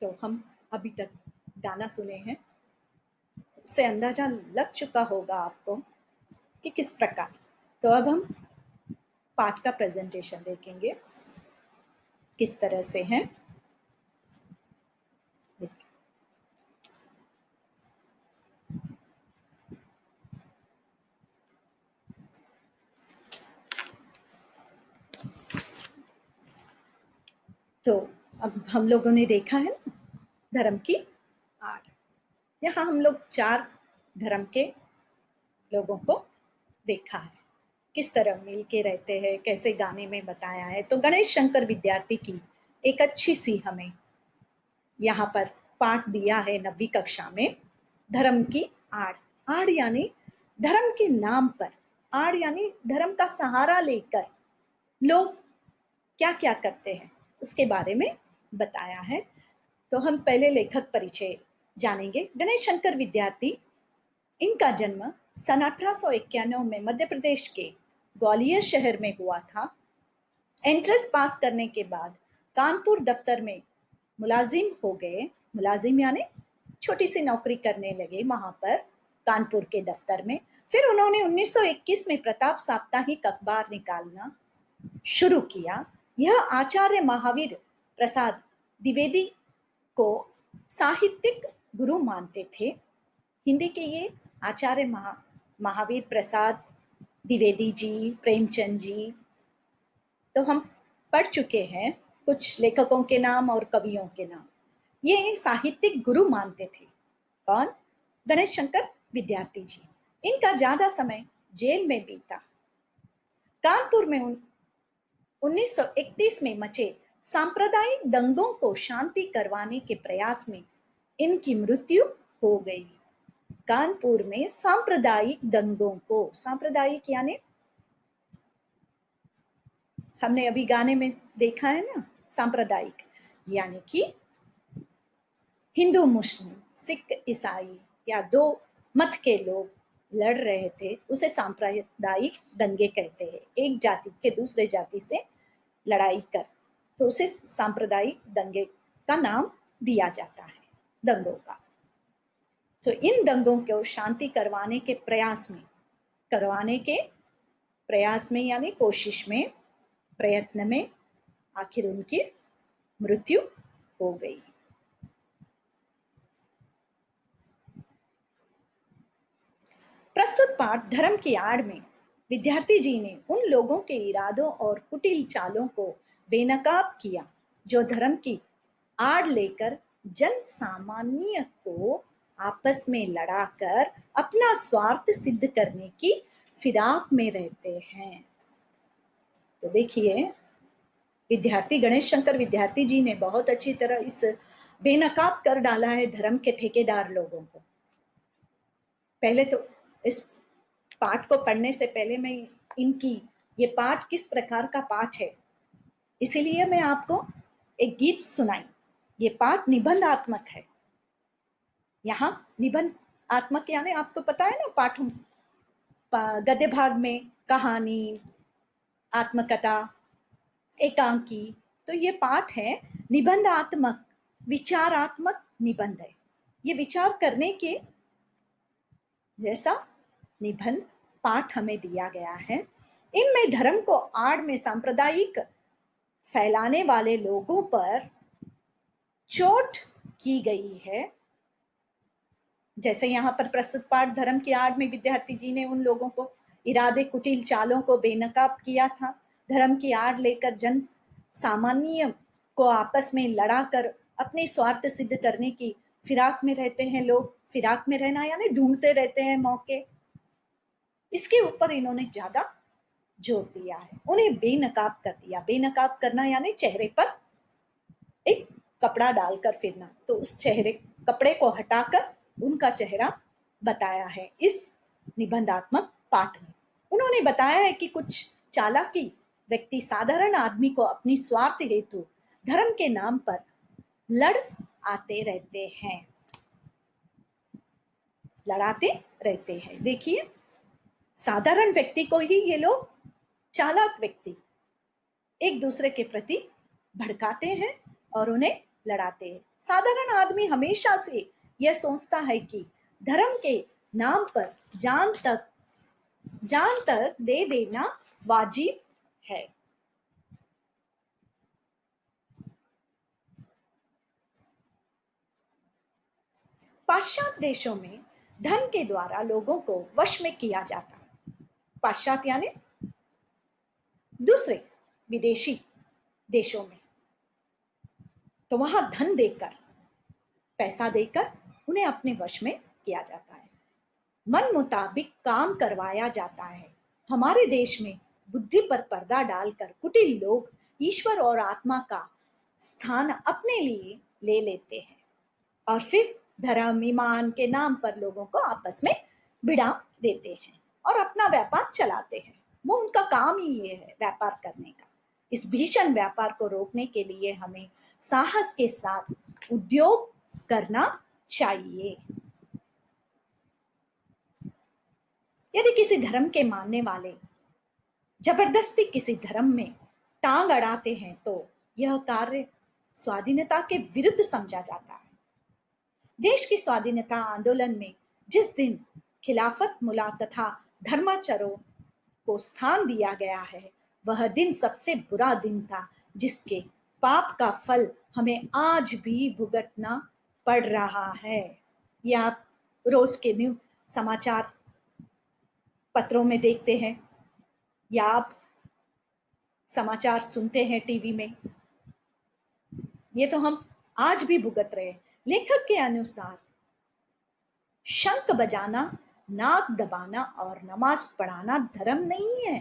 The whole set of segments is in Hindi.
तो हम अभी तक गाना सुने हैं, उससे अंदाजा लग चुका होगा आपको कि किस प्रकार। तो अब हम पाठ का प्रेजेंटेशन देखेंगे किस तरह से है। तो अब हम लोगों ने देखा है ना धर्म की आड़। यहाँ हम लोग 4 धर्म के लोगों को देखा है, किस तरह मिल के रहते हैं, कैसे गाने में बताया है। तो गणेश शंकर विद्यार्थी की एक अच्छी सी हमें यहाँ पर पाठ दिया है 9वीं कक्षा में, धर्म की आड़। आड़ यानी धर्म के नाम पर, आड़ यानी धर्म का सहारा लेकर लोग क्या क्या करते हैं उसके बारे में बताया है। तो हम पहले लेखक परिचय जानेंगे। गणेश शंकर विद्यार्थी, इनका जन्म सन 1891 में मध्य प्रदेश के ग्वालियर शहर में हुआ था। एंट्रेंस पास करने के बाद कानपुर दफ्तर में मुलाजिम हो गए। मुलाजिम यानी छोटी सी नौकरी करने लगे वहां पर कानपुर के दफ्तर में। फिर उन्होंने 1921 में प्रताप साप्ताहिक अखबार निकालना शुरू किया। यह आचार्य महावीर प्रसाद द्विवेदी को साहित्यिक गुरु मानते थे। हिंदी के ये आचार्य महावीर प्रसाद द्विवेदी जी, प्रेमचंद जी, तो हम पढ़ चुके हैं कुछ लेखकों के नाम और कवियों के नाम। ये साहित्यिक गुरु मानते थे। कौन? गणेश शंकर विद्यार्थी जी। इनका ज्यादा समय जेल में बीता। कानपुर में 1931 में मचे सांप्रदायिक दंगों को शांति करवाने के प्रयास में इनकी मृत्यु हो गई। कानपुर में सांप्रदायिक दंगों को, सांप्रदायिक यानी हमने अभी गाने में देखा है ना, सांप्रदायिक यानी कि हिंदू मुस्लिम सिख ईसाई या 2 मत के लोग लड़ रहे थे, उसे सांप्रदायिक दंगे कहते हैं। एक जाति के दूसरे जाति से लड़ाई कर, तो उसे सांप्रदायिक दंगे का नाम दिया जाता है, दंगों का। तो इन दंगों को शांति करवाने के प्रयास में यानी कोशिश में, प्रयत्न में आखिर उनकी मृत्यु हो गई। प्रस्तुत पाठ धर्म की आड़ में विद्यार्थी जी ने उन लोगों के इरादों और कुटिल चालों को बेनकाब किया जो धर्म की आड़ लेकर जन सामान्य को आपस में लड़ाकर अपना स्वार्थ सिद्ध करने की फिराक में रहते हैं। तो देखिए, विद्यार्थी गणेश शंकर विद्यार्थी जी ने बहुत अच्छी तरह इस बेनकाब कर डाला है धर्म के ठेकेदार लोगों को। पहले तो इस पाठ को पढ़ने से पहले मैं इनकी ये पाठ किस प्रकार का पाठ है, इसीलिए मैं आपको एक गीत सुनाई। ये पाठ निबंधात्मक है। यहाँ निबंधात्मक यानी आपको पता है ना, पाठों गद्य भाग में कहानी, आत्मकथा, एकांकी। तो ये पाठ है निबंधात्मक, विचारात्मक निबंध है। ये विचार करने के जैसा निबंध पाठ हमें दिया गया है। इनमें धर्म को आड़ में सांप्रदायिक फैलाने वाले लोगों पर चोट की गई है। जैसे यहाँ पर प्रस्तुत पाठ धर्म की आड़ में विद्यार्थी जी ने उन लोगों को इरादे कुटिल चालों को बेनकाब किया था। धर्म की आड़ लेकर जन सामान्य को आपस में लड़ाकर अपने स्वार्थ सिद्ध करने की फिराक में रहते हैं लोग। फिराक में रहना यानी ढूंढते रहते हैं मौके। इसके ऊपर इन्होंने ज्यादा जोर दिया है, उन्हें बेनकाब कर दिया। बेनकाब करना यानी चेहरे पर एक कपड़ा डालकर फिरना। तो उस कपड़े को हटाकर उनका चेहरा बताया है इस निबंधात्मक पाठ में। उन्होंने बताया है कि कुछ चालाकी व्यक्ति साधारण आदमी को अपनी स्वार्थ हेतु धर्म के नाम पर लड़ आते रहते हैं, लड़ाते रहते हैं। देखिए, साधारण व्यक्ति को ही ये लोग, चालाक व्यक्ति, एक दूसरे के प्रति भड़काते हैं और उन्हें लड़ाते हैं। साधारण आदमी हमेशा से यह सोचता है कि धर्म के नाम पर जान तक दे देना वाजिब है। पाश्चात्य देशों में धन के द्वारा लोगों को वश में किया जाता है। पाश्चात्य यानी दूसरे विदेशी देशों में, तो वहां धन देकर, पैसा देकर उन्हें अपने वश में किया जाता है, मन मुताबिक काम करवाया जाता है। हमारे देश में बुद्धि पर पर्दा डालकर कुटिल लोग ईश्वर और आत्मा का स्थान अपने लिए ले लेते हैं और फिर धर्म ईमान के नाम पर लोगों को आपस में भिड़ा देते हैं और अपना व्यापार चलाते हैं। वो उनका काम ही ये है, व्यापार करने का। इस भीषण व्यापार को रोकने के लिए हमें साहस के साथ उद्योग करना चाहिए। यदि किसी धर्म के मानने वाले जबरदस्ती किसी धर्म में टांग अड़ाते हैं तो यह कार्य स्वाधीनता के विरुद्ध समझा जाता है। देश की स्वाधीनता आंदोलन में जिस दिन खिलाफत मुला तथा धर्माचरों को स्थान दिया गया है, वह दिन सबसे बुरा दिन था, जिसके पाप का फल हमें आज भी भुगतना पड़ रहा है। यह आप रोज के न्यूज समाचार पत्रों में देखते हैं या आप समाचार सुनते हैं टीवी में। ये तो हम आज भी भुगत रहे हैं। लेखक के अनुसार शंख बजाना, नाक दबाना और नमाज पढ़ाना धर्म नहीं है।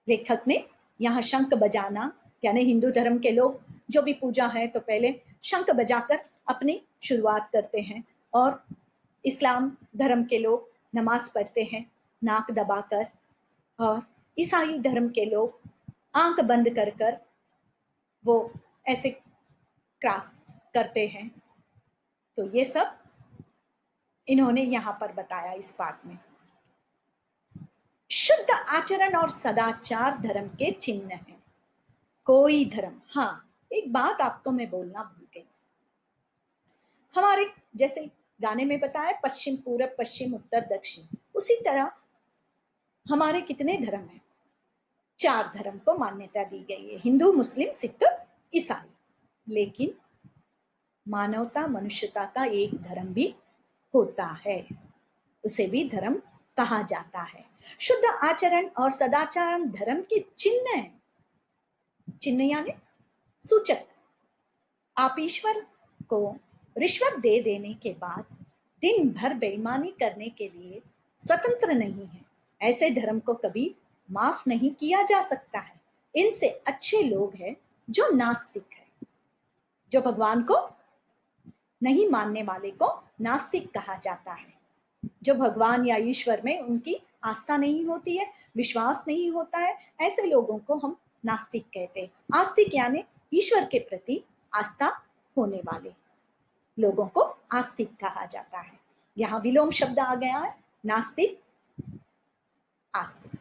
लेखक ने यहाँ शंख बजाना यानी हिंदू धर्म के लोग जो भी पूजा है तो पहले शंख बजाकर अपनी शुरुआत करते हैं, और इस्लाम धर्म के लोग नमाज पढ़ते हैं नाक दबाकर, और ईसाई धर्म के लोग आंख बंद कर कर वो ऐसे क्रॉस करते हैं। तो ये सब इन्होंने यहां पर बताया इस पाठ में। शुद्ध आचरण और सदाचार धर्म के चिन्ह हैं। कोई धर्म, हाँ एक बात आपको मैं बोलना भूल गई, हमारे जैसे गाने में बताया पश्चिम पूरब पश्चिम उत्तर दक्षिण, उसी तरह हमारे कितने धर्म हैं? 4 धर्म को मान्यता दी गई है, हिंदू मुस्लिम सिख ईसाई। लेकिन मानवता मनुष्यता का एक धर्म भी होता है, उसे भी धर्म कहा जाता है। शुद्ध आचरण और सदाचरण धर्म के चिन्ह है। चिन्ह यानी सूचक। आप ईश्वर को रिश्वत दे देने के बाद दिन भर बेईमानी करने के लिए स्वतंत्र नहीं है। ऐसे धर्म को कभी माफ नहीं किया जा सकता है। इनसे अच्छे लोग हैं जो नास्तिक है। जो भगवान को नहीं मानने वाले को नास्तिक कहा जाता है। जो भगवान या ईश्वर में उनकी आस्था नहीं होती है, विश्वास नहीं होता है, ऐसे लोगों को हम नास्तिक कहते हैं। आस्तिक यानी ईश्वर के प्रति आस्था होने वाले लोगों को आस्तिक कहा जाता है। यहाँ विलोम शब्द आ गया है, नास्तिक आस्तिक।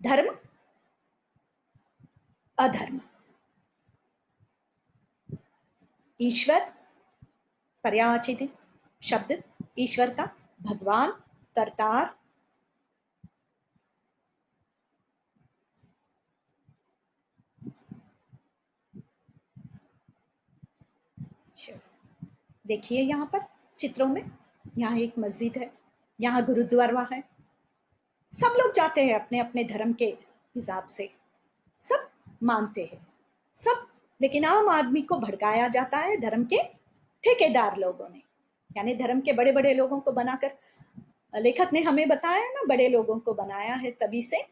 धर्म अधर्म। ईश्वर पर्यायवाची शब्द ईश्वर का, भगवान करतार, देखिए यहाँ पर चित्रों में, यहाँ एक मस्जिद है, यहाँ गुरुद्वारा है। सब लोग जाते हैं अपने अपने धर्म के हिसाब से, सब मानते हैं सब। लेकिन आम आदमी को भड़काया जाता है धर्म के ठेकेदार लोगों ने, यानी धर्म के बड़े बड़े लोगों को बनाकर। लेखक ने हमें बताया ना, बड़े लोगों को बनाया है तभी से।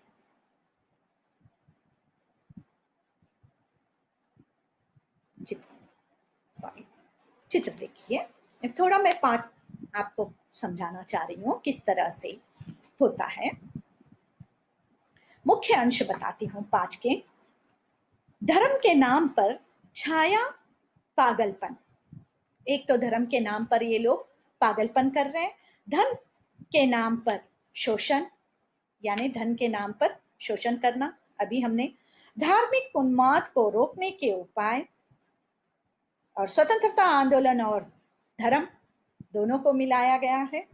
चित्र देखिए, थोड़ा मैं पाठ आपको समझाना चाह रही हूँ किस तरह से होता है। मुख्य अंश बताती हूँ पाठ के। धर्म के नाम पर छाया पागलपन। एक तो धर्म के नाम पर ये लोग पागलपन कर रहे हैं। धन के नाम पर शोषण, यानी धन के नाम पर शोषण करना। अभी हमने धार्मिक उन्माद को रोकने के उपाय और स्वतंत्रता आंदोलन और धर्म दोनों को मिलाया गया है।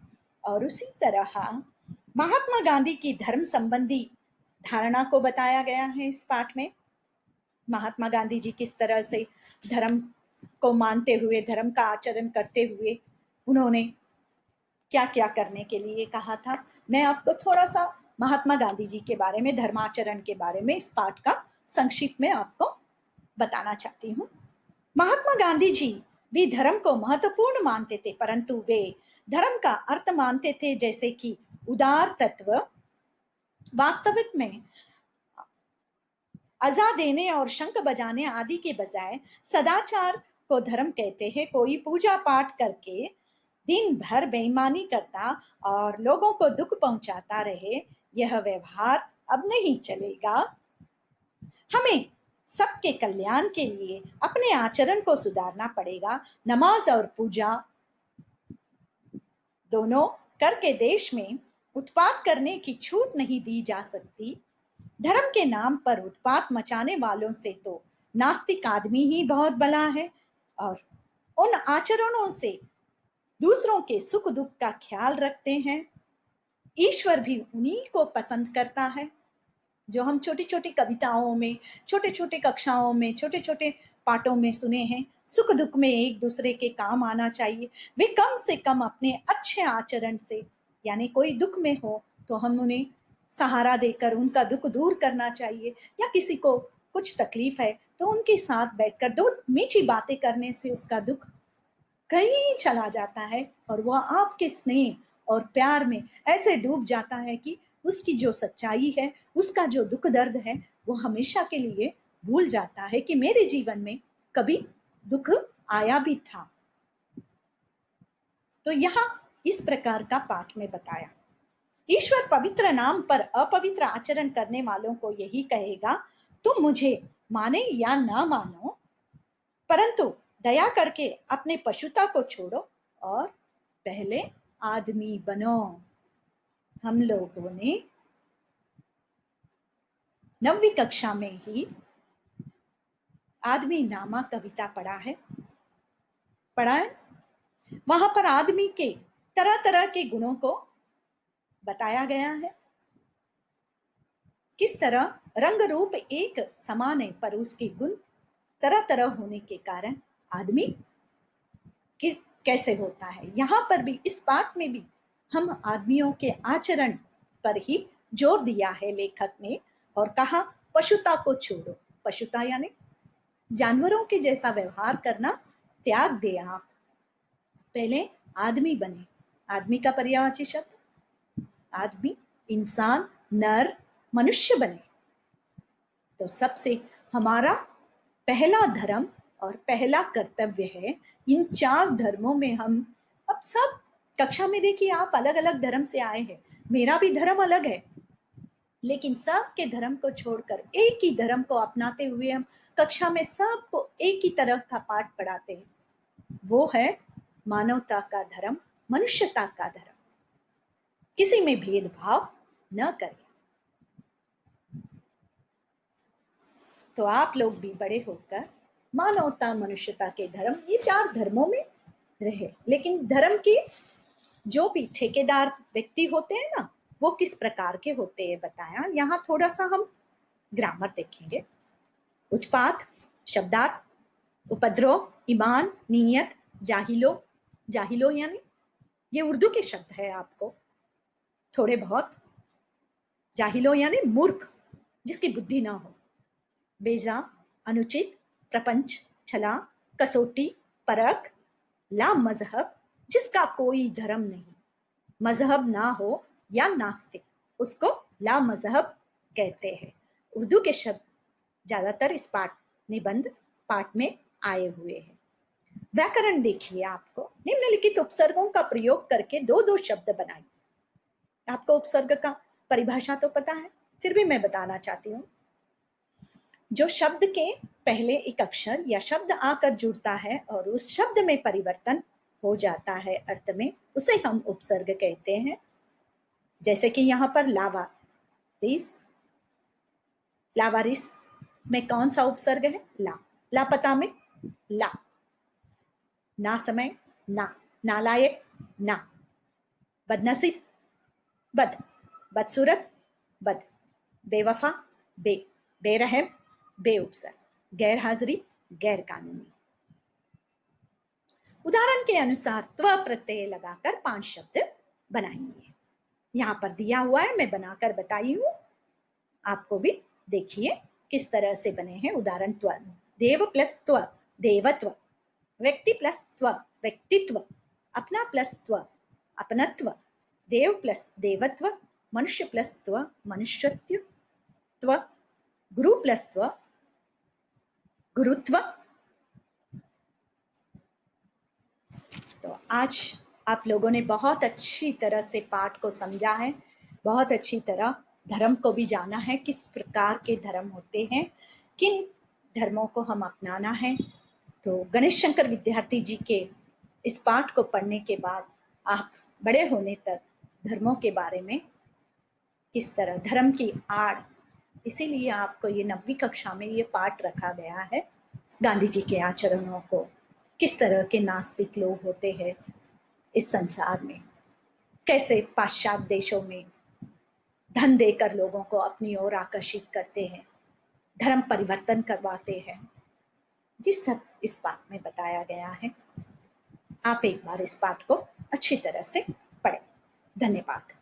और उसी तरह महात्मा गांधी की धर्म संबंधी धारणा को बताया गया है इस पाठ में। महात्मा गांधी जी किस तरह से धर्म को मानते हुए, धर्म का आचरण करते हुए उन्होंने क्या क्या करने के लिए कहा था। मैं आपको थोड़ा सा महात्मा गांधी जी के बारे में, धर्माचरण के बारे में इस पाठ का संक्षिप्त में आपको बताना चाहती हूँ। महात्मा गांधी जी भी धर्म को महत्वपूर्ण मानते थे, परंतु वे धर्म का अर्थ मानते थे जैसे कि उदार तत्व। वास्तविक में अजा देने और शंख बजाने आदि के बजाय सदाचार को धर्म कहते हैं। कोई पूजा पाठ करके दिन भर बेईमानी करता और लोगों को दुख पहुंचाता रहे, यह व्यवहार अब नहीं चलेगा। हमें सबके कल्याण के लिए अपने आचरण को सुधारना पड़ेगा। नमाज और पूजा दोनों करके देश में उत्पात करने की छूट नहीं दी जा सकती। धर्म के नाम पर उत्पात मचाने वालों से तो नास्तिक आदमी ही बहुत भला है, और उन आचरणों से दूसरों के सुख दुख का ख्याल रखते हैं। ईश्वर भी उन्हीं को पसंद करता है जो हम छोटी छोटी कविताओं में, छोटे छोटे कक्षाओं में, छोटे छोटे पाठों में सुने हैं। सुख दुख में एक दूसरे के काम आना चाहिए। वे कम से कम अपने अच्छे आचरण से, यानी कोई दुख में हो तो हम उन्हें सहारा देकर उनका दुख दूर करना चाहिए, या किसी को कुछ तकलीफ है तो उनके साथ बैठकर दो मीठी बातें करने से उसका दुख कहीं चला जाता है और वह आपके स्नेह और प्यार में ऐसे डूब जाता है कि उसकी जो सच्चाई है, उसका जो दुख दर्द है, वो हमेशा के लिए भूल जाता है कि मेरे जीवन में कभी दुख आया भी था। तो यहाँ इस प्रकार का पाठ में बताया। ईश्वर पवित्र नाम पर अपवित्र आचरण करने वालों को यही कहेगा, तुम मुझे माने या ना मानो, परंतु दया करके अपने पशुता को छोड़ो और पहले आदमी बनो। हम लोगों ने 9वीं कक्षा में ही आदमी नामा कविता पढ़ा है। वहां पर आदमी के तरह तरह के गुणों को बताया गया है। किस तरह रंग रूप एक समान है, पर उसके गुण तरह तरह होने के कारण आदमी कि कैसे होता है। यहाँ पर भी, इस पाठ में भी हम आदमियों के आचरण पर ही जोर दिया है लेखक ने, और कहा पशुता को छोड़ो। पशुता यानी जानवरों के जैसा व्यवहार करना त्याग दे आप, पहले आदमी बने। आदमी का पर्यायवाची शब्द आदमी, इंसान, नर, मनुष्य बने। तो सबसे हमारा पहला धर्म और पहला कर्तव्य है। इन 4 धर्मों में हम अब सब कक्षा में, देखिए आप अलग अलग धर्म से आए हैं, मेरा भी धर्म अलग है, लेकिन सबके धर्म को छोड़कर एक ही धर्म को अपनाते हुए हम कक्षा में सबको एक ही तरह का पाठ पढ़ाते हैं। वो है मानवता का धर्म, मनुष्यता का धर्म। किसी में भेदभाव न करें। तो आप लोग भी बड़े होकर मानवता, मनुष्यता के धर्म, ये 4 धर्मों में रहे। लेकिन धर्म के जो भी ठेकेदार व्यक्ति होते हैं ना, वो किस प्रकार के होते हैं बताया। यहाँ थोड़ा सा हम ग्रामर देखेंगे। उत्पात, शब्दार्थ, उपद्रव, ईमान, नीयत, जाहिलो। जाहिलो यानी ये उर्दू के शब्द है, आपको थोड़े बहुत। जाहिलो यानी मूर्ख, जिसकी बुद्धि ना हो। बेजा, अनुचित, प्रपंच, छला, कसौटी, परख, ला मजहब, जिसका कोई धर्म नहीं, मजहब ना हो या नास्तिक, उसको ला मजहब कहते हैं। उर्दू के शब्द ज्यादातर इस निबंध पाठ में आए हुए हैं। व्याकरण देखिए, आपको निम्नलिखित उपसर्गों का प्रयोग करके दो दो शब्द बनाइए। आपको उपसर्ग का परिभाषा तो पता है, फिर भी मैं बताना चाहती हूँ। जो शब्द के पहले एक अक्षर या शब्द आकर जुड़ता है और उस शब्द में परिवर्तन हो जाता है अर्थ में, उसे हम उपसर्ग कहते हैं। जैसे कि यहाँ पर लावारिस, लावारिस में कौन सा उपसर्ग है? ला। लापता में ला। ना समय, ना नालायक, ना बदनसीब, बद बदसूरत, बद बेवफा, बेरहम, बेउपसर, गैर हाजिरी, गैर कानूनी। उदाहरण के अनुसार त्व प्रत्यय लगाकर 5 शब्द बनाएंगे। यहां पर दिया हुआ है, मैं बनाकर बताई हूं, आपको भी देखिए किस तरह से बने हैं उदाहरण। त्व, देव प्लस त्व, देवत्व। व्यक्ति प्लस त्व, व्यक्तित्व। अपना प्लस त्व, अपनत्व। देव प्लस देवत्व, मनुष्य प्लस त्व, मनुष्यत्व। त्व, गुरु प्लस त्व, गुरुत्व। तो आज आप लोगों ने बहुत अच्छी तरह से पाठ को समझा है, बहुत अच्छी तरह धर्म को भी जाना है, किस प्रकार के धर्म होते हैं, किन धर्मों को हम अपनाना है। तो गणेश शंकर विद्यार्थी जी के इस पाठ को पढ़ने के बाद आप बड़े होने तक धर्मों के बारे में किस तरह धर्म की आड़, इसीलिए आपको ये 9वीं कक्षा में ये पाठ रखा गया है, गांधी जी के आचरणों को, किस तरह के नास्तिक लोग होते हैं इस संसार में, कैसे पाश्चात्य देशों में धन देकर लोगों को अपनी ओर आकर्षित करते हैं, धर्म परिवर्तन करवाते हैं, जिस सब इस पाठ में बताया गया है। आप एक बार इस पाठ को अच्छी तरह से पढ़ें। धन्यवाद।